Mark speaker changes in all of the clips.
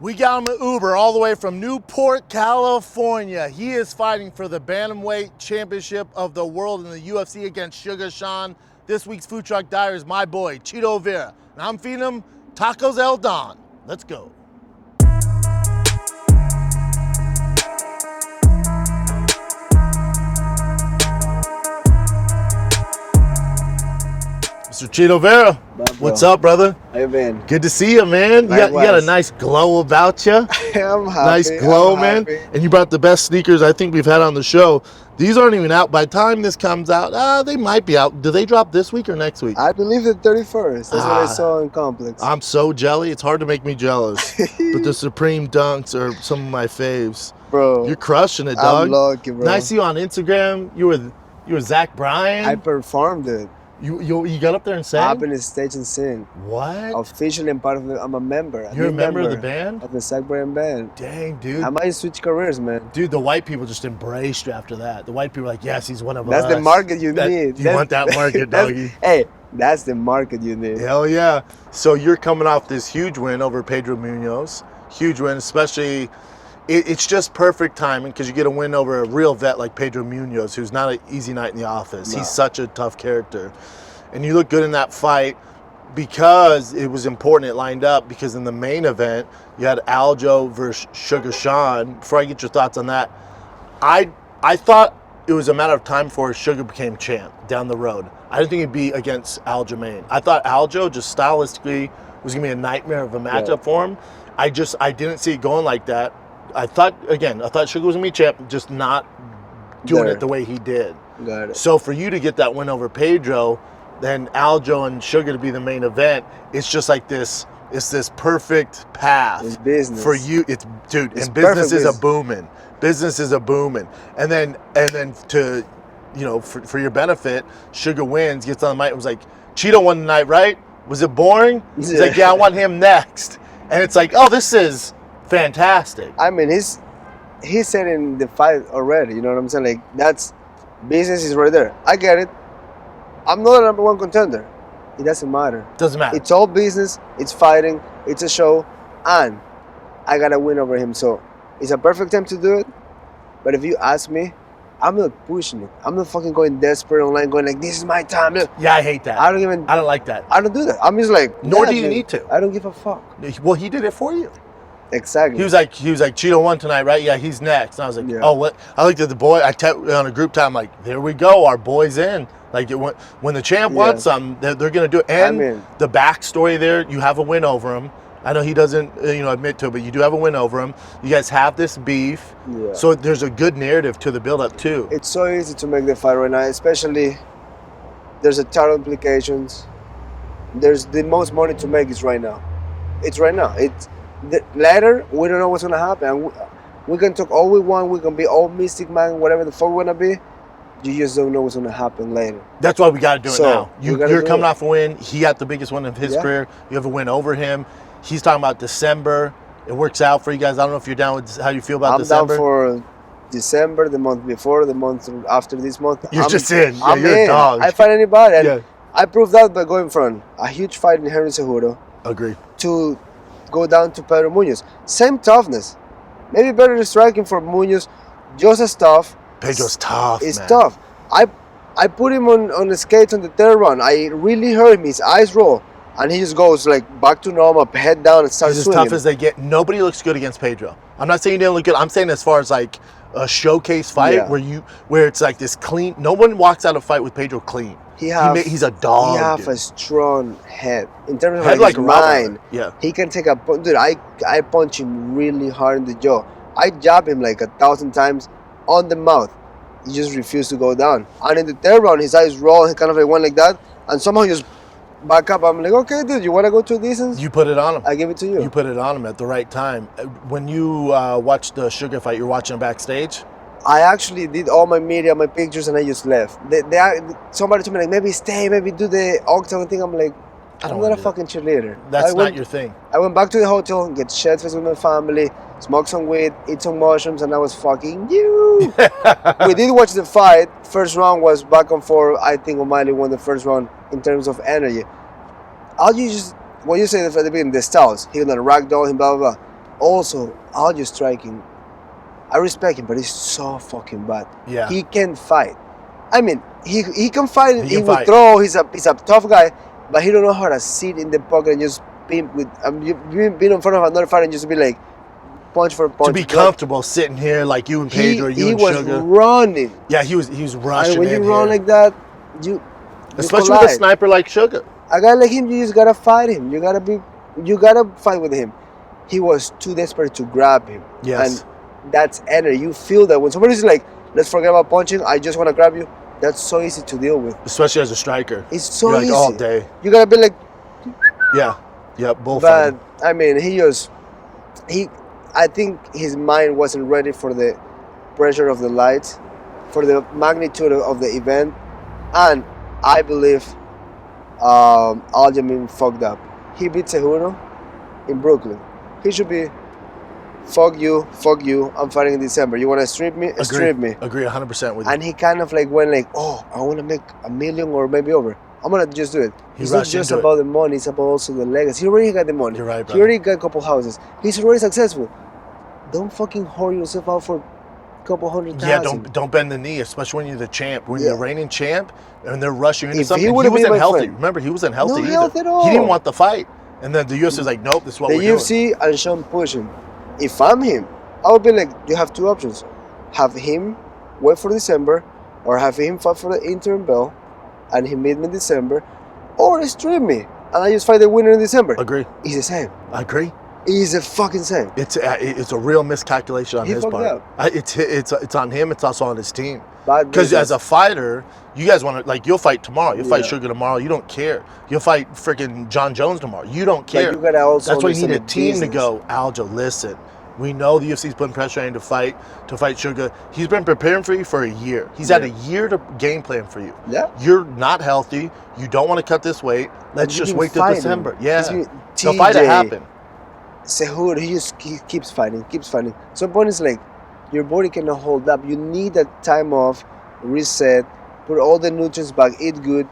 Speaker 1: We got him an Uber all the way from Newport, California. He is fighting for the bantamweight championship of the world in the UFC against Suga Sean. This week's Food Truck Diaries is my boy, Chito Vera. And I'm feeding him tacos El Don. Let's go. Mr. Chito Vera, what's up, brother?
Speaker 2: How you been?
Speaker 1: Good to see you, man. You got a nice glow about you.
Speaker 2: I'm happy.
Speaker 1: Nice glow, man. And you brought the best sneakers I think we've had on the show. These aren't even out. By the time this comes out, they might be out. Do they drop this week or next week?
Speaker 2: I believe the 31st. That's what I saw in Complex.
Speaker 1: I'm so jelly. It's hard to make me jealous. But the Supreme Dunks are some of my faves.
Speaker 2: Bro.
Speaker 1: You're crushing it, dog.
Speaker 2: I'm lucky, bro.
Speaker 1: And I see you on Instagram. You were Zach Bryan.
Speaker 2: I performed it.
Speaker 1: You got up there and sang?
Speaker 2: Up in the stage and sing.
Speaker 1: What?
Speaker 2: Officially, I'm part of I'm a member.
Speaker 1: You're a member of the band?
Speaker 2: Of the Zach Bryan band.
Speaker 1: Dang, dude.
Speaker 2: I might switch careers, man.
Speaker 1: Dude, the white people just embraced you after that. The white people were like, yes, he's one of
Speaker 2: us. That's the market you need.
Speaker 1: You want that market, doggy.
Speaker 2: Hey, that's the market you need.
Speaker 1: Hell yeah. So you're coming off this huge win over Pedro Munhoz. Huge win, especially... It's just perfect timing because you get a win over a real vet like Pedro Munhoz, who's not an easy night in the office. No. He's such a tough character. And you look good in that fight because it was important it lined up, because in the main event, you had Aljo versus Suga Sean. Before I get your thoughts on that, I thought it was a matter of time before Suga became champ down the road. I didn't think it'd be against Aljo. I thought Aljo just stylistically was going to be a nightmare of a matchup for him. I didn't see it going like that. I thought Suga was going to be champ, just not doing it the way he did.
Speaker 2: Got it.
Speaker 1: So for you to get that win over Pedro, then Aljo and Suga to be the main event, it's just like this. It's this perfect path.
Speaker 2: It's business
Speaker 1: for you. It's and business is a booming. Business is a booming. And then to, for your benefit, Suga wins, gets on the mic and was like, Chito won tonight, right? Was it boring? He's like, yeah, I want him next. And it's like, oh, this is fantastic.
Speaker 2: I mean, he's said in the fight already. You know what I'm saying? Like, that's business is right there. I get it. I'm not a number one contender. It doesn't matter.
Speaker 1: Doesn't matter.
Speaker 2: It's all business. It's fighting. It's a show, and I gotta win over him. So it's a perfect time to do it. But if you ask me, I'm not pushing it. I'm not fucking going desperate online, going like, this is my time. Look.
Speaker 1: Yeah, I hate that. I don't like that.
Speaker 2: I don't do that. I'm just like,
Speaker 1: nor do you need to.
Speaker 2: I don't give a fuck.
Speaker 1: Well, he did it for you.
Speaker 2: Exactly.
Speaker 1: He was like, Chito won tonight, right? Yeah, he's next. And I was like, oh, what? I looked at the boy. On a group time, like, there we go. Our boy's in. Like, when the champ wants something, they're going to do it. And the backstory there, you have a win over him. I know he doesn't, admit to it, but you do have a win over him. You guys have this beef. Yeah. So there's a good narrative to the build-up, too.
Speaker 2: It's so easy to make the fight right now, especially there's a ton of implications. There's the most money to make is right now. It's right now. Later, we don't know what's going to happen. We can talk all we want. We can be all mystic man, whatever the fuck we want to be. You just don't know what's going to happen later.
Speaker 1: That's why we got to do it now. You're coming off a win. He got the biggest win of his career. You have a win over him. He's talking about December. It works out for you guys. I don't know if you're down with how you feel about December.
Speaker 2: I'm down for December, the month before, the month after this month.
Speaker 1: You're just in. Yeah,
Speaker 2: I'm
Speaker 1: you're
Speaker 2: in.
Speaker 1: A dog.
Speaker 2: I fight anybody. And I proved that by going from a huge fight in Henry Cejudo.
Speaker 1: Agree.
Speaker 2: To go down to Pedro Munhoz. Same toughness. Maybe better striking for Munhoz. Just as tough.
Speaker 1: Pedro's tough,
Speaker 2: It's tough. I put him on the skates on the third round. I really hurt him. His eyes roll. And he just goes like back to normal, head down, and starts swinging.
Speaker 1: He's as tough as they get. Nobody looks good against Pedro. I'm not saying he didn't look good. I'm saying as far as like a showcase fight where it's like this clean. No one walks out of a fight with Pedro clean. He's a dog.
Speaker 2: He has a strong head. In terms of his mind, he can take a punch. Dude, I punch him really hard in the jaw. I jab him like 1,000 times on the mouth. He just refused to go down. And in the third round, his eyes roll. He kind of like went like that. And somehow he just back up. I'm like, okay, dude, you want to go to a distance?
Speaker 1: You put it on him.
Speaker 2: I give it to you.
Speaker 1: You put it on him at the right time. When you watched the Suga fight, you were watching him backstage?
Speaker 2: I actually did all my media, my pictures, and I just left. Somebody told me, like, maybe stay, maybe do the octagon thing. I'm like, I'm not a fucking cheerleader.
Speaker 1: That's not your thing.
Speaker 2: I went back to the hotel, get shit-faced with my family, smoke some weed, eat some mushrooms, and I was fucking you. We did watch the fight. First round was back and forth. I think O'Malley won the first round in terms of energy. What you say at the beginning, the styles. He gonna ragdoll him, blah, blah, blah. Also, Aljo striking, I respect him, but he's so fucking bad.
Speaker 1: Yeah.
Speaker 2: He can fight. I mean, he can fight. He will
Speaker 1: fight.
Speaker 2: throw. He's a tough guy, but he don't know how to sit in the pocket and just pimp with. You've been in front of another fighter and just be like, punch for punch.
Speaker 1: To be comfortable sitting here like you and Pedro, you and Suga.
Speaker 2: He was running.
Speaker 1: Yeah, he was rushing.
Speaker 2: And when you
Speaker 1: in
Speaker 2: run
Speaker 1: here.
Speaker 2: like that,
Speaker 1: especially with a sniper like Suga.
Speaker 2: A guy like him, you just gotta fight him. You gotta fight with him. He was too desperate to grab him.
Speaker 1: Yes.
Speaker 2: And that's energy. You feel that when somebody's like, let's forget about punching, I just want to grab you. That's so easy to deal with.
Speaker 1: Especially as a striker.
Speaker 2: It's so
Speaker 1: You're
Speaker 2: easy.
Speaker 1: all day.
Speaker 2: You gotta be like.
Speaker 1: Yeah, bullfighting.
Speaker 2: But I mean, I think his mind wasn't ready for the pressure of the lights, for the magnitude of the event, and I believe Aljo fucked up. He beat Seguro in Brooklyn. He should be, fuck you, I'm fighting in December. You want to strip me? Strip me.
Speaker 1: Agree 100% with you.
Speaker 2: And he kind of like went like, oh, I want to make $1 million or maybe over. I'm going to just do it. It's not just about the money, it's about also the legacy. He already got the money.
Speaker 1: You're right, brother.
Speaker 2: He already got a couple houses. He's already successful. Don't fucking whore yourself out for a couple $100,000.
Speaker 1: Yeah, don't bend the knee, especially when you're the champ. When you're the reigning champ and they're rushing into something.
Speaker 2: He
Speaker 1: wasn't healthy. Remember, he wasn't healthy either.
Speaker 2: Health at all.
Speaker 1: He didn't want the fight. And then the UFC was like, nope, this is what we're doing.
Speaker 2: The UFC and Sean push him. If I'm him, I would be like, you have two options. Have him wait for December, or have him fight for the interim belt, and he meet me in December, or strip me, and I just fight the winner in December.
Speaker 1: Agree.
Speaker 2: He's the same.
Speaker 1: I agree.
Speaker 2: He's the fucking same.
Speaker 1: It's a real miscalculation on his part. It's on him. It's also on his team. Because as a fighter, you guys want to, like, you'll fight tomorrow. You'll fight Suga tomorrow. You don't care. You'll fight freaking John Jones tomorrow. You don't care.
Speaker 2: Like, you gotta also
Speaker 1: that's why you need a team to go, Aljo, listen. We know the UFC's putting pressure on him to fight Suga. He's been preparing for you for a year. He's had a year to game plan for you.
Speaker 2: Yeah.
Speaker 1: You're not healthy. You don't want to cut this weight. Let's just wait till December. Yeah. The fight will happen.
Speaker 2: Sehur, he keeps fighting. Some point is like, your body cannot hold up. You need that time off, reset, put all the nutrients back, eat good,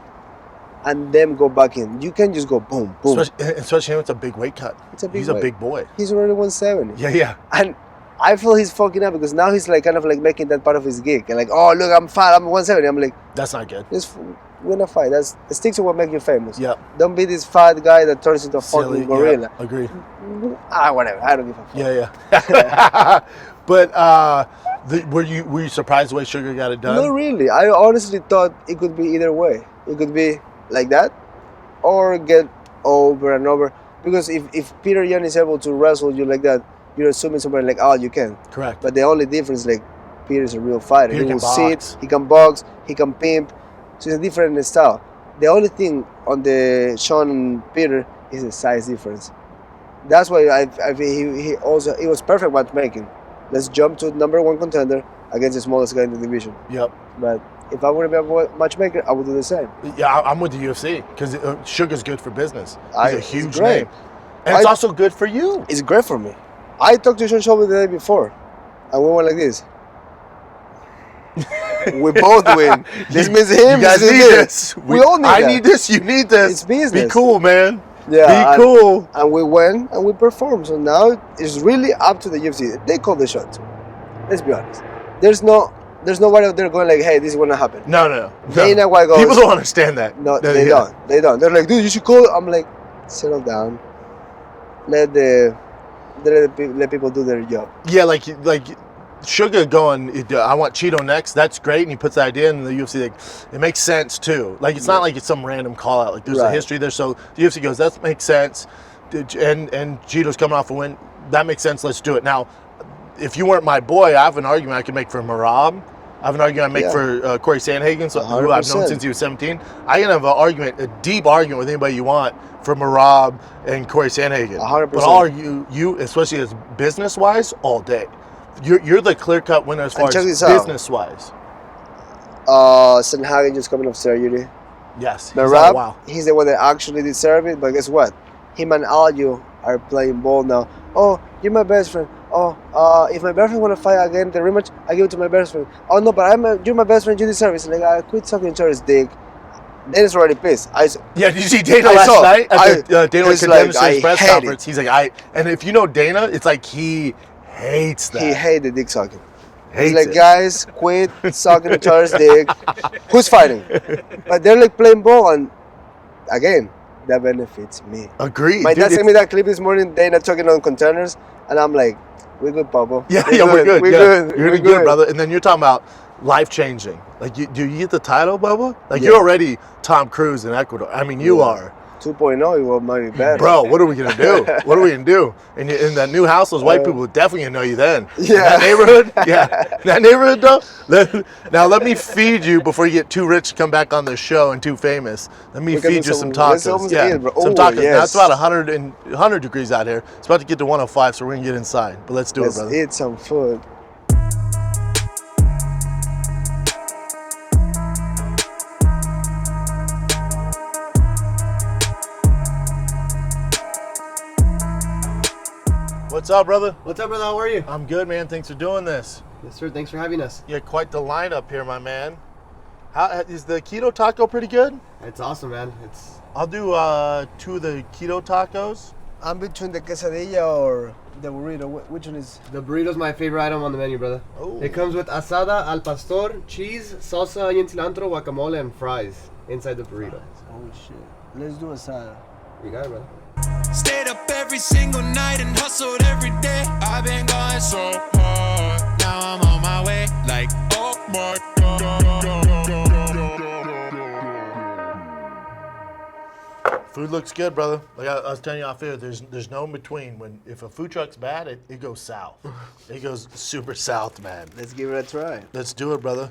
Speaker 2: and then go back in. You can't just go boom, boom.
Speaker 1: Especially him, it's a big weight cut. He's a big boy.
Speaker 2: He's already 170.
Speaker 1: Yeah.
Speaker 2: And I feel he's fucking up because now he's like kind of like making that part of his gig. And like, oh, look, I'm fat, I'm 170. I'm like,
Speaker 1: that's not good.
Speaker 2: Just win a fight. Stick to what makes you famous.
Speaker 1: Yeah.
Speaker 2: Don't be this fat guy that turns into a fucking gorilla.
Speaker 1: Yeah, agree.
Speaker 2: Whatever. I don't give a fuck.
Speaker 1: Yeah. But were you surprised the way Suga got it done?
Speaker 2: Not really. I honestly thought it could be either way. It could be like that, or get over and over. Because if Peter Yan is able to wrestle you like that, you're assuming somebody like, oh, you can.
Speaker 1: Correct.
Speaker 2: But the only difference, like, Peter's a real fighter.
Speaker 1: Peter
Speaker 2: he will
Speaker 1: box.
Speaker 2: sit, he can box, he can pimp. So it's a different style. The only thing on the Sean and Peter is the size difference. That's why I think it was perfect matchmaking. Let's jump to number one contender against the smallest guy in the division.
Speaker 1: Yep.
Speaker 2: But if I were to be a matchmaker, I would do the same.
Speaker 1: Yeah, I'm with the UFC because Suga's good for business. He's a huge
Speaker 2: great.
Speaker 1: name. And it's also good for you.
Speaker 2: It's great for me. I talked to Sean Schaub the day before, and we went like this. We both win. This means him.
Speaker 1: You guys need this.
Speaker 2: We all need that.
Speaker 1: I need this. You need this.
Speaker 2: It's business.
Speaker 1: Be cool, man.
Speaker 2: Yeah,
Speaker 1: be cool.
Speaker 2: And we went and we performed. So now it's really up to the UFC. They call the shots. Let's be honest. There's nobody out there going like, hey, this is gonna happen.
Speaker 1: No.
Speaker 2: Dana White goes,
Speaker 1: people don't understand that.
Speaker 2: No, they don't. They don't. They're like, dude, you should call it. I'm like, settle down. Let people do their job.
Speaker 1: Yeah, like Suga going, I want Chito next. That's great, and he puts the idea in the UFC. Like, it makes sense too. Like, it's not like it's some random call out. Like, there's a history there. So the UFC goes, that makes sense. And Chito's coming off a win. That makes sense. Let's do it. Now, if you weren't my boy, I have an argument I could make for Merab. I have an argument I make for Cory Sandhagen, who I've known since he was 17. I can have an argument, a deep argument with anybody you want for Merab and Cory Sandhagen.
Speaker 2: 100%.
Speaker 1: But I'll argue you, especially as business-wise, all day. You're the clear-cut winner as far as business-wise.
Speaker 2: Sandhagen just coming off surgery.
Speaker 1: Yes.
Speaker 2: Merab, he's the one that actually deserves it, but guess what? Him and Aljo are playing ball now. Oh, you're my best friend. Oh, if my best friend want to fight again, the rematch, I give it to my best friend. Oh, no, but you're my best friend, you deserve it. It's like, I quit sucking each other's dick. Dana's already pissed.
Speaker 1: Did you see Dana last night at the Dana condemned press conference? He's like, and if you know Dana, it's like he hates that.
Speaker 2: He hated dick sucking. He's like, guys, quit sucking each other's dick. Who's fighting? But they're like playing ball, and again, that benefits me.
Speaker 1: Agreed.
Speaker 2: My dad sent me that clip this morning, Dana talking on contenders, and I'm like, we're good, Pablo.
Speaker 1: We're good. You're good, brother. And then you're talking about life-changing. Like, do you get the title, Bubba? Like, you're already Tom Cruise in Ecuador. I mean, you are.
Speaker 2: 2.0, you might be better.
Speaker 1: Bro, what are we going to do? What are we going to do? In that new house, those white people are definitely going to know you then.
Speaker 2: Yeah.
Speaker 1: In that neighborhood? Yeah. In that neighborhood, though? Now, let me feed you before you get too rich to come back on this show and too famous. Let me feed you some tacos. Some tacos. Now, it's about 100 degrees out here. It's about to get to 105, so we're going to get inside. But let's do it, brother.
Speaker 2: Let's eat some food.
Speaker 1: What's up, brother?
Speaker 3: What's up, brother? How are you?
Speaker 1: I'm good, man. Thanks for doing this.
Speaker 3: Yes, sir. Thanks for having us.
Speaker 1: Yeah, quite the lineup here, my man. How is the keto taco pretty good?
Speaker 3: It's awesome, man.
Speaker 1: I'll do 2 of the keto tacos.
Speaker 2: I'm between the quesadilla or the burrito. Which one is?
Speaker 3: The burrito's my favorite item on the menu, brother.
Speaker 1: Oh.
Speaker 3: It comes with asada, al pastor, cheese, salsa, onion, cilantro, guacamole, and fries inside the burrito.
Speaker 2: Oh shit. Let's do asada.
Speaker 3: You got it, brother.
Speaker 4: Stayed up every single night and hustled every day. I've been going so hard. Now I'm on my way. Like, oh my God.
Speaker 1: Food looks good, brother. Like I was telling you off air, there's no in between. If a food truck's bad, it goes south. It goes super south, man.
Speaker 2: Let's give it a try.
Speaker 1: Let's do it, brother.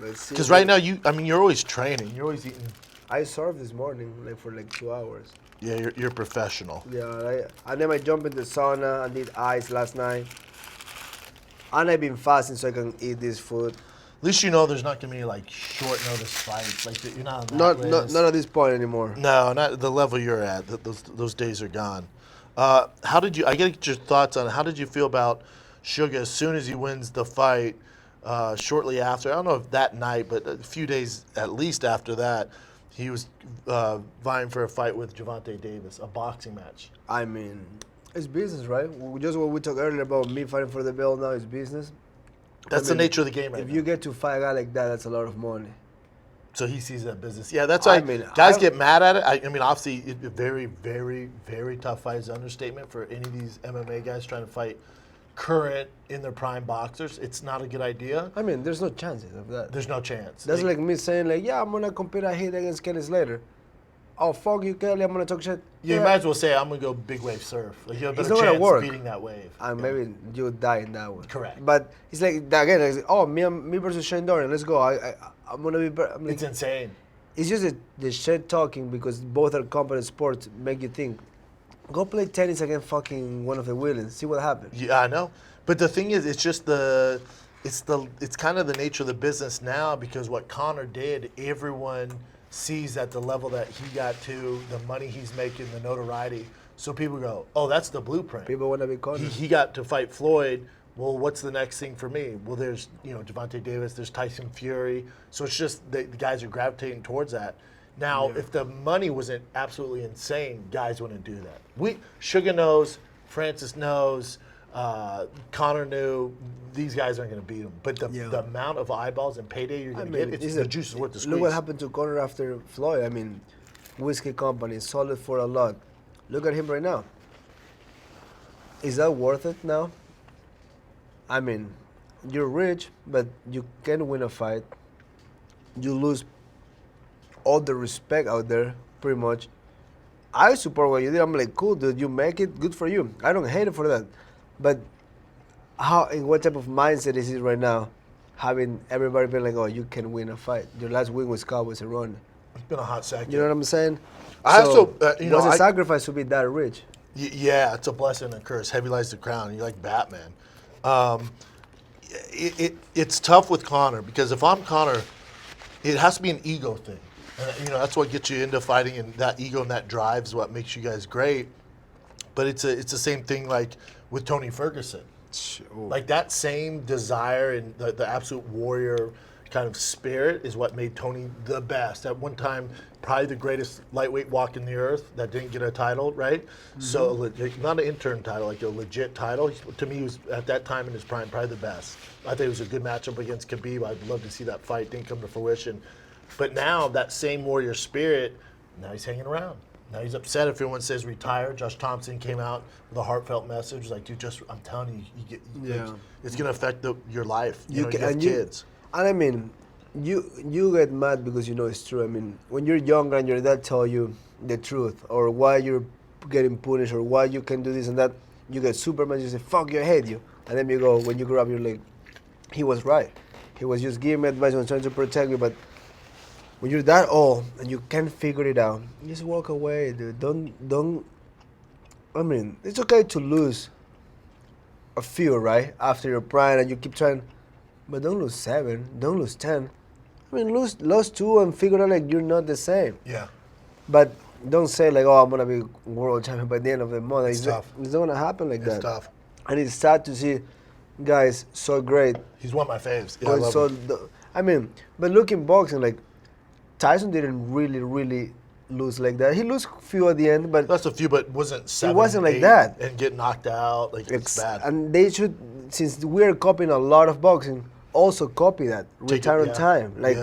Speaker 2: Let's see.
Speaker 1: Because right now, you're always training. You're always eating.
Speaker 2: I surfed this morning, for 2 hours.
Speaker 1: Yeah, you're professional.
Speaker 2: Yeah, and then I jumped in the sauna and did ice last night. And I've been fasting so I can eat this food.
Speaker 1: At least you know there's not gonna be like short notice fights. Like you're not on that list.
Speaker 2: Not at this point anymore.
Speaker 1: No, not at the level you're at. Those days are gone. How did you? I gotta get your thoughts on how did you feel about Suga as soon as he wins the fight? Shortly after, I don't know if that night, but a few days at least after that, he was vying for a fight with Gervonta Davis, a boxing match.
Speaker 2: I mean, it's business, right? Just what we talked earlier about me fighting for the belt, now it's business.
Speaker 1: That's the nature of the game right now.
Speaker 2: If you get to fight a guy like that, that's a lot of money.
Speaker 1: So he sees that business. Yeah, that's why guys get mad at it. I mean, obviously, a very, very, very tough fight is an understatement for any of these MMA guys trying to fight current in their prime boxers. It's not a good idea.
Speaker 2: I mean, there's no chances of that.
Speaker 1: There's no chance.
Speaker 2: That's like me saying, yeah, I'm going to compete a hit against Kelly Slater. Oh, fuck you, Kelly, I'm going to talk shit.
Speaker 1: Yeah, you might as well say, I'm going to go big wave surf. Like, you have a better chance of beating that wave.
Speaker 2: And maybe you'll die in that one.
Speaker 1: Correct.
Speaker 2: But it's like, again, me versus Shane Dorian, let's go. I'm going to be better. Like,
Speaker 1: it's insane.
Speaker 2: It's just the shit talking because both are competent sports make you think. Go play tennis against fucking one of the Williams. See what happens.
Speaker 1: Yeah, I know. But the thing is, it's just it's kind of the nature of the business now because what Conor did, everyone sees at the level that he got to, the money he's making, the notoriety. So people go, oh, that's the blueprint.
Speaker 2: People want to be Conor.
Speaker 1: He got to fight Floyd. Well, what's the next thing for me? Well, there's Gervonta Davis, there's Tyson Fury. So it's just the guys are gravitating towards that. Now, if the money wasn't absolutely insane, guys wouldn't do that. Suga knows, Francis knows, Conor knew. These guys aren't going to beat him. But the amount of eyeballs and payday you're going to get, the juice is worth the squeeze.
Speaker 2: Look what happened to Conor after Floyd. I mean, whiskey company, solid for a lot. Look at him right now. Is that worth it now? I mean, you're rich, but you can win a fight. You lose all the respect out there, pretty much. I support what you did. I'm like, cool, dude, you make it, good for you. I don't hate it for that. But in what type of mindset is it right now, having everybody being like, oh, you can win a fight. Your last win was Cowboys and Ronda.
Speaker 1: It's been a hot second.
Speaker 2: You know what I'm saying?
Speaker 1: I also,
Speaker 2: what's a sacrifice to be that rich?
Speaker 1: Yeah, it's a blessing and a curse. Heavy lies the crown. You're like Batman. It's tough with Conor because if I'm Conor, it has to be an ego thing. And, that's what gets you into fighting, and that ego and that drive is what makes you guys great. But it's the same thing like with Tony Ferguson. Like that same desire and the absolute warrior kind of spirit is what made Tony the best. At one time, probably the greatest lightweight walking the earth that didn't get a title, right? Mm-hmm. So not an intern title, like a legit title. To me, he was at that time in his prime probably the best. I think it was a good matchup against Khabib. I'd love to see that fight. Didn't come to fruition. But now that same warrior spirit, now he's hanging around. Now he's upset if everyone says retire. Josh Thompson came out with a heartfelt message, like, dude, I'm telling you, it's gonna affect your life. You have kids.
Speaker 2: And I mean, you get mad because you know it's true. I mean, when you're younger and your dad tell you the truth or why you're getting punished or why you can do this and that, you get super mad. You say, "Fuck you, I hate you." And then you go, when you grow up, you're like, he was right. He was just giving me advice and trying to protect me, but when you're that old and you can't figure it out, just walk away, dude. Don't. I mean, it's okay to lose a few, right, after your prime, and you keep trying, but don't lose 7, don't lose 10. I mean, lose 2 and figure out like you're not the same.
Speaker 1: Yeah.
Speaker 2: But don't say like, oh, I'm gonna be world champion by the end of the month.
Speaker 1: It's tough.
Speaker 2: It's not gonna happen like that.
Speaker 1: It's tough.
Speaker 2: And it's sad to see guys so great.
Speaker 1: He's one of my faves. Yeah, I love him.
Speaker 2: I mean, but look in boxing, like Tyson didn't really lose like that. He lost a few at the end, but
Speaker 1: that's a few, but wasn't 7.
Speaker 2: It wasn't like that.
Speaker 1: And get knocked out, like it's bad.
Speaker 2: And they should, since we're copying a lot of boxing, also copy that. Retire on time. Like,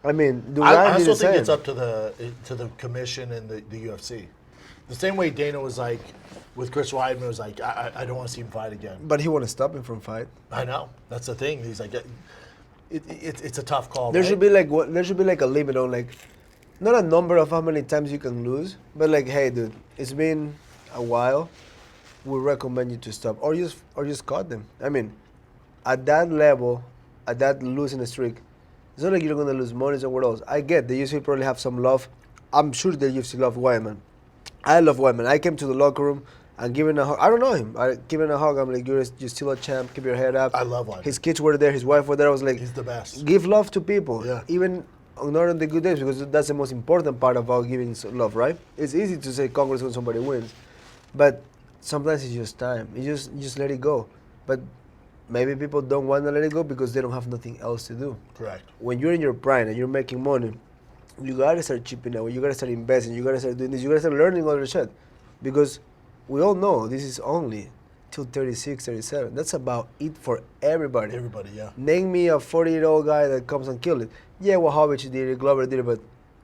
Speaker 2: I mean,
Speaker 1: I also think it's up to the commission and the UFC. The same way Dana was like, with Chris Weidman, was like, I don't want to see him fight again.
Speaker 2: But he want to stop him from fight.
Speaker 1: I know. That's the thing. He's like, it's a tough call.
Speaker 2: There should be like a limit on like, not a number of how many times you can lose, but like, hey, dude, it's been a while. We recommend you to stop, or just cut them. I mean, at that level, at that losing streak, it's not like you're gonna lose money somewhere else. I get the UFC probably have some love. I'm sure the UFC love Weidman. I love Weidman. I came to the locker room and giving a hug. I don't know him. I giving a hug. I'm like, you're still a champ. Keep your head up.
Speaker 1: I love Weidman.
Speaker 2: His kids were there. His wife was there. I was like,
Speaker 1: he's the best.
Speaker 2: Give love to people.
Speaker 1: Yeah.
Speaker 2: Even not on the good days, because that's the most important part about giving love, right? It's easy to say congrats when somebody wins, but sometimes it's just time. You just let it go. But maybe people don't want to let it go because they don't have nothing else to do.
Speaker 1: Correct.
Speaker 2: When you're in your prime and you're making money, you gotta start chipping away. You gotta start investing. You gotta start doing this. You gotta start learning all the shit, because we all know this is only till 36, 37. That's about it for everybody.
Speaker 1: Everybody, yeah.
Speaker 2: Name me a 40-year-old guy that comes and kills it. Yeah, Wachowicz did it, Glover did it, but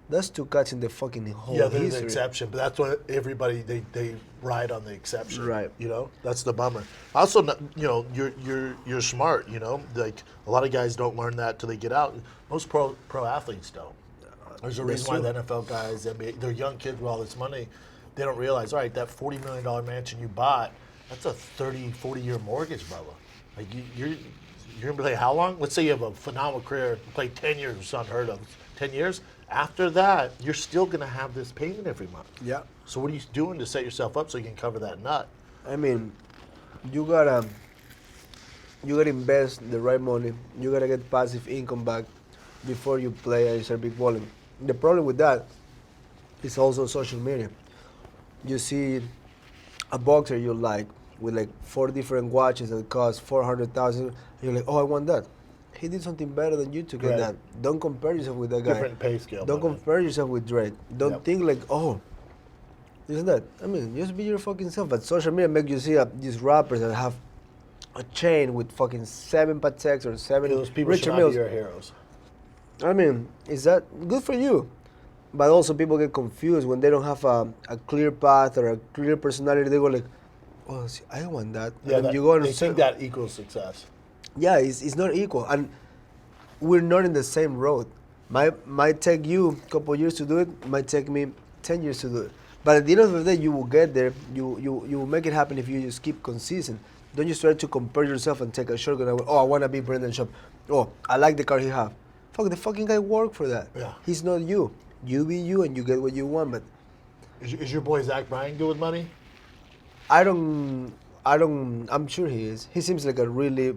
Speaker 2: that's two cuts in the fucking whole history.
Speaker 1: Yeah, they're the exception, but that's what everybody, they ride on the exception.
Speaker 2: Right.
Speaker 1: You know, that's the bummer. Also, you know, you're smart, you know, like a lot of guys don't learn that till they get out. Most pro athletes don't. There's a reason why the NFL guys, NBA, they're young kids with all this money, they don't realize, all right, that $40 million mansion you bought, that's a 30, 40-year mortgage, brother. Like you're going to play how long? Let's say you have a phenomenal career, play 10 years, which is unheard of. 10 years? After that, you're still going to have this payment every month.
Speaker 2: Yeah.
Speaker 1: So what are you doing to set yourself up so you can cover that nut?
Speaker 2: I mean, you gotta invest the right money. You gotta get passive income back before you play and start big volume. The problem with that is also social media. You see a boxer you like with like 4 different watches that cost $400,000, and you're like, oh, I want that. He did something better than you to get that. Don't compare yourself with that guy.
Speaker 1: Different pay scale.
Speaker 2: Don't compare yourself with Drake. Don't think like, oh, isn't that? I mean, just be your fucking self. But social media make you see these rappers that have a chain with fucking 7 Pateks or 7
Speaker 1: those people
Speaker 2: Richard
Speaker 1: should not
Speaker 2: Mills.
Speaker 1: be your heroes.
Speaker 2: I mean, is that good for you? But also people get confused when they don't have a clear path or a clear personality. They go like, oh, see, I want that.
Speaker 1: Yeah,
Speaker 2: and you go
Speaker 1: they think that equals success.
Speaker 2: Yeah, it's not equal. And we're not in the same road. Might take you a couple of years to do it, might take me 10 years to do it. But at the end of the day, you will get there. You will make it happen if you just keep consistent. Don't just try to compare yourself and take a shortcut. Oh, I want to be Brendan Schaub. Oh, I like the car he have. Fuck, the fucking guy worked for that.
Speaker 1: Yeah.
Speaker 2: He's not you. You be you and you get what you want. But
Speaker 1: is your boy Zach Bryan good with money?
Speaker 2: I'm sure he is. He seems like a really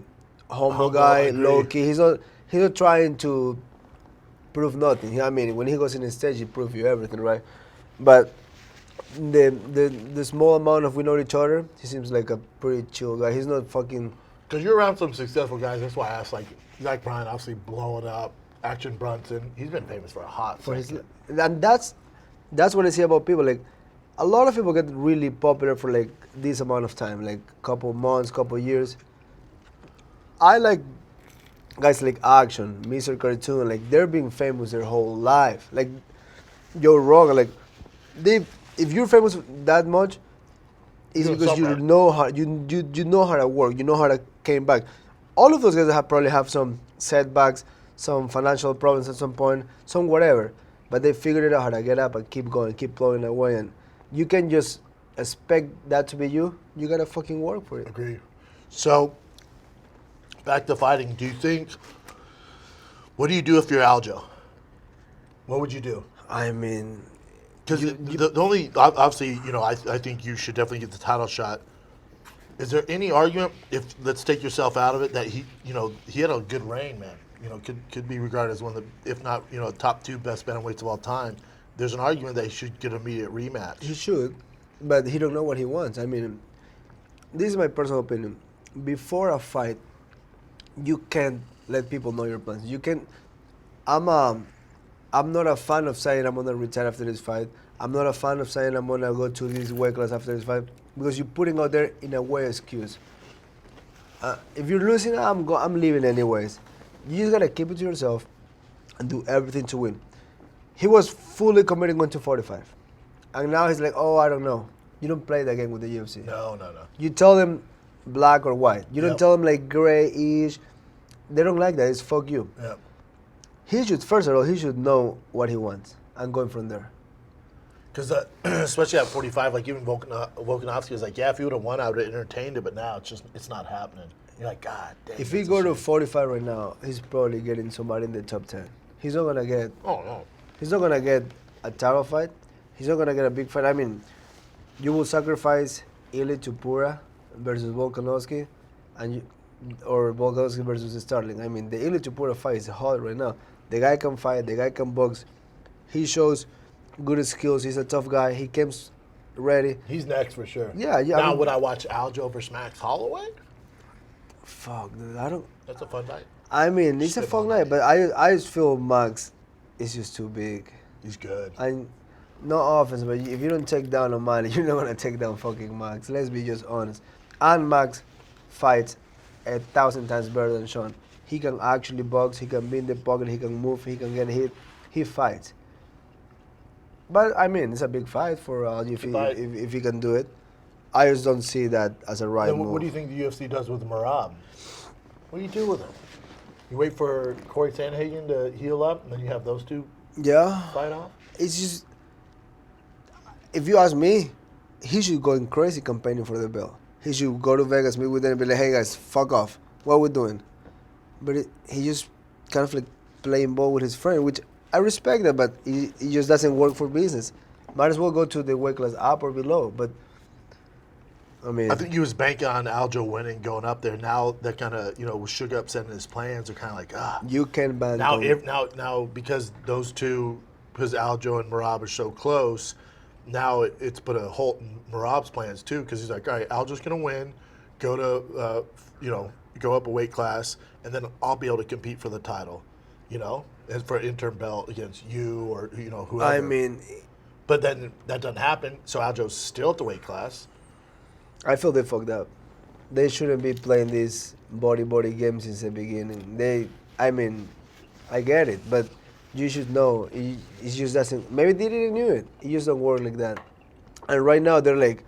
Speaker 2: humble guy, low key. He's not trying to prove nothing. I mean, when he goes in the stage, he proves you everything, right? But the small amount of we know each other, he seems like a pretty chill guy. He's not fucking
Speaker 1: Because you're around some successful guys. That's why I asked, like, Zach Bryan, obviously blowing up. Action Brunson. He's been famous for a hot second.
Speaker 2: And that's what I see about people. Like, a lot of people get really popular for, like, this amount of time, like, couple months, couple years. I like guys like Action, Mr. Cartoon, like, they're being famous their whole life. Like, Joe Rogan, like, if you're famous that much, it's because you know how you know how to work, you know how to came back. All of those guys probably have some setbacks, some financial problems at some point, some whatever, but they figured it out how to get up and keep going, keep plowing away, and you can just expect that to be you. You gotta fucking work for it.
Speaker 1: Agree. So, back to fighting. Do you think? What do you do if you're Aljo? What would you do?
Speaker 2: I mean,
Speaker 1: because the only obviously, I think you should definitely get the title shot. Is there any argument, if let's take yourself out of it, that he had a good reign, man. Could be regarded as one of the, if not, top 2 best bantamweights of all time. There's an argument that he should get an immediate rematch.
Speaker 2: He should, but he don't know what he wants. I mean, this is my personal opinion. Before a fight, you can't let people know your plans. You can. I'm not a fan of saying I'm gonna retire after this fight. I'm not a fan of saying I'm gonna go to this weight class after this fight, because you're putting out there in a way excuse. If you're losing, I'm leaving anyways. You just gotta keep it to yourself and do everything to win. He was fully committing going to 45, and now he's like, oh, I don't know. You don't play that game with the UFC.
Speaker 1: No.
Speaker 2: You tell them black or white. You don't tell them like grayish. They don't like that. It's fuck you.
Speaker 1: Yeah.
Speaker 2: He should, first of all, he should know what he wants and going from there.
Speaker 1: Because especially at 45, like even Volkanovski was like, yeah, if he would have won, I would have entertained it, but now it's not happening. You're like, God damn.
Speaker 2: If he go to 45 right now, he's probably getting somebody in the top 10. He's not gonna get.
Speaker 1: Oh no.
Speaker 2: He's not gonna get a title fight. He's not gonna get a big fight. I mean, you will sacrifice Ili Tupura versus Volkanovski, or Volkanovski versus Starling. I mean, the Ili Tupura fight is hot right now. The guy can fight. The guy can box. He shows good skills. He's a tough guy. He comes ready.
Speaker 1: He's next for sure.
Speaker 2: Yeah.
Speaker 1: Now, would I watch Aljo versus Max Holloway?
Speaker 2: Fuck, dude, I don't.
Speaker 1: That's a fun night.
Speaker 2: I mean, it's a fun night, but I just feel Max is just too big.
Speaker 1: He's good.
Speaker 2: No offense, but if you don't take down O'Malley, you're not gonna take down fucking Max. Let's be just honest. And Max fights 1,000 times better than Sean. He can actually box. He can be in the pocket. He can move. He can get hit. He fights. But I mean, it's a big fight for Aljo if he can do it. I just don't see that as a right move.
Speaker 1: What do you think the UFC does with Merab? What do you do with him? You wait for Cory Sandhagen to heal up, and then you have those two fight off?
Speaker 2: It's just, if you ask me, he should go in crazy campaigning for the belt. He should go to Vegas, meet with them, and be like, hey guys, fuck off. What we doing? But he just kind of like playing ball with his friend, which I respect that, but it just doesn't work for business. Might as well go to the weight class up or below, but I mean,
Speaker 1: I think he was banking on Aljo winning, going up there. Now that kind of, with Suga upsetting his plans, are kind of like,
Speaker 2: you can ban
Speaker 1: now because those two, because Aljo and Merab are so close, now it's put a halt in Merab's plans too, because he's like, all right, Aljo's gonna win, go to go up a weight class, and then I'll be able to compete for the title, and for an interim belt against you or whoever.
Speaker 2: I mean,
Speaker 1: but then that doesn't happen, so Aljo's still at the weight class.
Speaker 2: I feel they fucked up. They shouldn't be playing these body games since the beginning. I get it, but you should know it just doesn't. Maybe they didn't knew it. It just don't work like that. And right now they're like,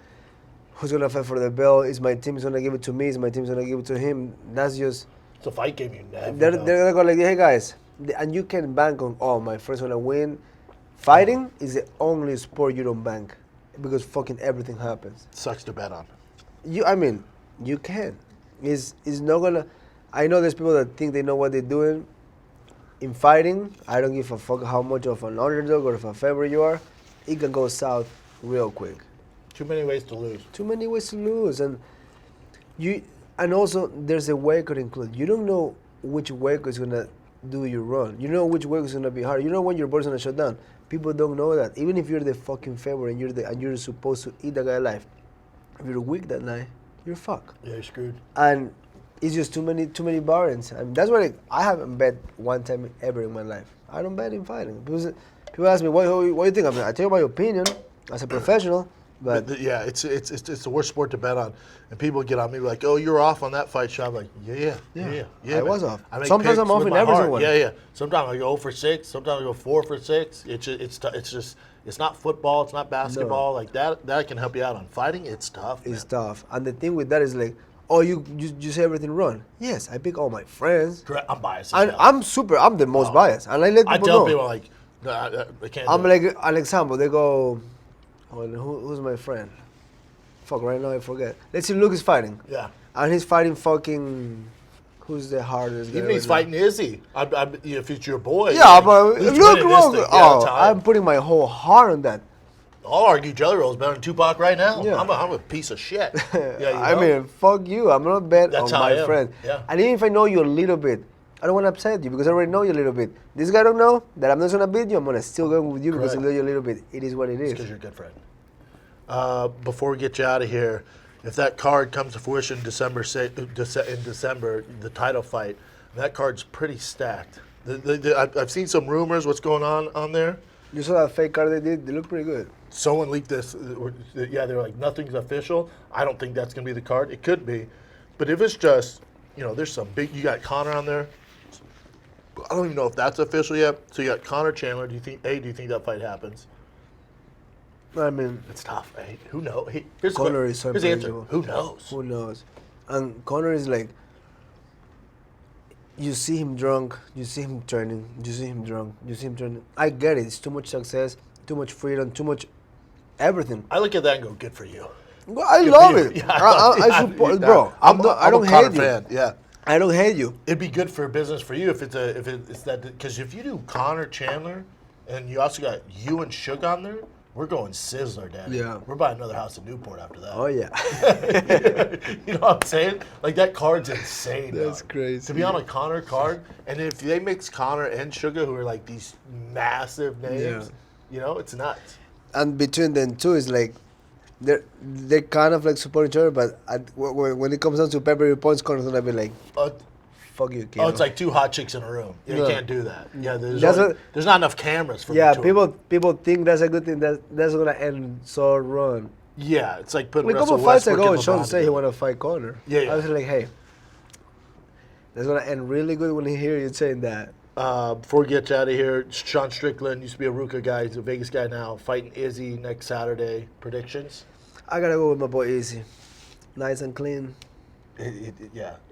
Speaker 2: who's gonna fight for the belt? Is my team's gonna give it to me? Is my team's gonna give it to him? That's just.
Speaker 1: It's a fight game. You never.
Speaker 2: They're gonna go like, hey guys, and you can bank on. Oh, my friend's gonna win. Fighting is the only sport you don't bank, because fucking everything happens.
Speaker 1: Sucks to bet on.
Speaker 2: You can. It's not gonna. I know there's people that think they know what they're doing. In fighting, I don't give a fuck how much of an underdog or of a favorite you are. It can go south real quick.
Speaker 1: Too many ways to lose. And also there's a weight cut included. You don't know which weight cut is gonna do you wrong. You know which weight cut is gonna be hard. You know when your body's gonna shut down. People don't know that. Even if you're the fucking favorite and you're supposed to eat the guy alive. If you're weak that night, you're fucked. Yeah, you're screwed.
Speaker 2: And It's just too many bargains. And that's why I haven't bet one time ever in my life. I don't bet in fighting. People ask me, what do you think? I mean, I tell you my opinion as a professional. But
Speaker 1: it's the worst sport to bet on, and people get on me like, "Oh, you're off on that fight shot." I'm like, yeah.
Speaker 2: I was off.
Speaker 1: I
Speaker 2: Sometimes I'm off in every single one.
Speaker 1: Yeah. Sometimes I go 0 for 6. Sometimes I go 4 for 6. It's not football. It's not basketball. No. Like that can help you out on fighting. It's tough.
Speaker 2: It's tough, and the thing with that is like, oh, you say everything wrong. Yes, I pick all my friends.
Speaker 1: Correct. I'm biased.
Speaker 2: I'm the most biased, and I let people know.
Speaker 1: I tell people like, I can't.
Speaker 2: I'm like an example. They go. Oh, who's my friend? Fuck, right now I forget. Let's see, Luke is fighting.
Speaker 1: Yeah.
Speaker 2: And he's fighting fucking... Who's the hardest guy?
Speaker 1: Even he's fighting Izzy. If it's your boy.
Speaker 2: Yeah, but Luke, I'm putting my whole heart on that.
Speaker 1: I'll argue Jelly Roll's better than Tupac right now.
Speaker 2: Yeah.
Speaker 1: I'm a piece of shit.
Speaker 2: I mean, fuck you. I'm not bet on my friend.
Speaker 1: Yeah.
Speaker 2: And even if I know you a little bit, I don't want to upset you because I already know you a little bit. This guy don't know that I'm not going to beat you. I'm going to still go with you because I know you a little bit. It is what it is.
Speaker 1: Because you're a good friend. Before we get you out of here, if that card comes to fruition in December, the title fight, that card's pretty stacked. I've seen some rumors. What's going on there?
Speaker 2: You saw that fake card they did? They look pretty good.
Speaker 1: Someone leaked this. Yeah, they're like, nothing's official. I don't think that's going to be the card. It could be. But if it's just, there's some big, you got Conor on there. I don't even know if that's official yet. So you got Conor Chandler. Do you think that fight happens?
Speaker 2: I mean,
Speaker 1: it's tough. Hey, who knows?
Speaker 2: Conor is so
Speaker 1: unpredictable. Who knows?
Speaker 2: Who knows? And Conor is like, you see him drunk, you see him training, you see him drunk, you see him training. I get it. It's too much success, too much freedom, too much everything.
Speaker 1: I look at that and go, good for you.
Speaker 2: Well, I love it. Yeah, I support, bro. I don't hate you.
Speaker 1: Fan. Yeah.
Speaker 2: I don't hate you.
Speaker 1: It'd be good for business for you if it's that, because if you do Conor Chandler and you also got you and Suga on there, we're going Sizzler, Daddy.
Speaker 2: Yeah.
Speaker 1: We're buying another house in Newport after that.
Speaker 2: Oh yeah.
Speaker 1: You know what I'm saying? Like that card's insane.
Speaker 2: That's crazy.
Speaker 1: To be on a Conor card, and if they mix Conor and Suga, who are like these massive names, it's nuts.
Speaker 2: And between them two is like, they're kind of like supporting each other, but when it comes down to pepper points, Conor's gonna be like, fuck you, kid.
Speaker 1: Oh, it's like two hot chicks in a room. You can't do that. Yeah, there's not enough cameras for the two.
Speaker 2: People think that's a good thing. That's gonna end so wrong.
Speaker 1: Yeah, it's like putting
Speaker 2: a couple fights ago, Sean said he wanted to fight Conor.
Speaker 1: Yeah.
Speaker 2: I was like, hey, that's gonna end really good when he hear you saying that.
Speaker 1: Before we get you out of here, Sean Strickland used to be a Ruka guy. He's a Vegas guy now. Fighting Izzy next Saturday. Predictions?
Speaker 2: I gotta go with my boy Izzy. Nice and clean.
Speaker 1: I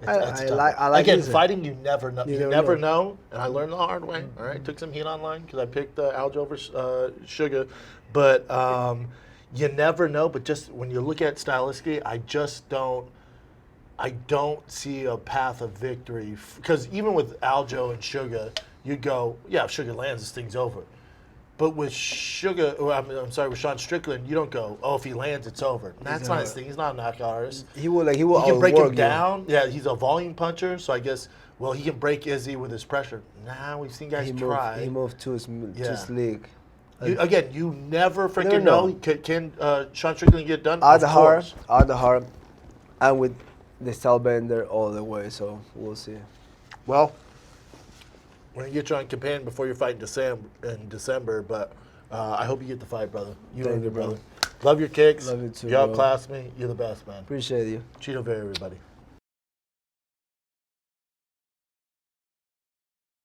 Speaker 1: like again, Izzy. Fighting, you never know. You never know. And I learned the hard way. All right, took some heat online because I picked Aljo over Suga. But you never know. But just when you look at stylistically, I don't see a path of victory. Because even with Aljo and Suga, you'd go, yeah, if Suga lands, this thing's over. But with Suga, with Sean Strickland, you don't go, oh, if he lands, it's over. That's not his thing. He's not a knockout artist.
Speaker 2: He can
Speaker 1: break him down. Yeah, he's a volume puncher, so I guess, he can break Izzy with his pressure. Nah, we've seen guys try.
Speaker 2: He moved too sleek.
Speaker 1: You never freaking know. Can Sean Strickland get done?
Speaker 2: Out the heart, and with the style bender all the way, so we'll see.
Speaker 1: Well, we're going to get you on campaign before your fight in December, but I hope you get the fight, brother.
Speaker 2: Thank you, brother.
Speaker 1: Love your kicks.
Speaker 2: Love you too,
Speaker 1: You outclassed me. You're the best, man.
Speaker 2: Appreciate you.
Speaker 1: Chito Vera, everybody.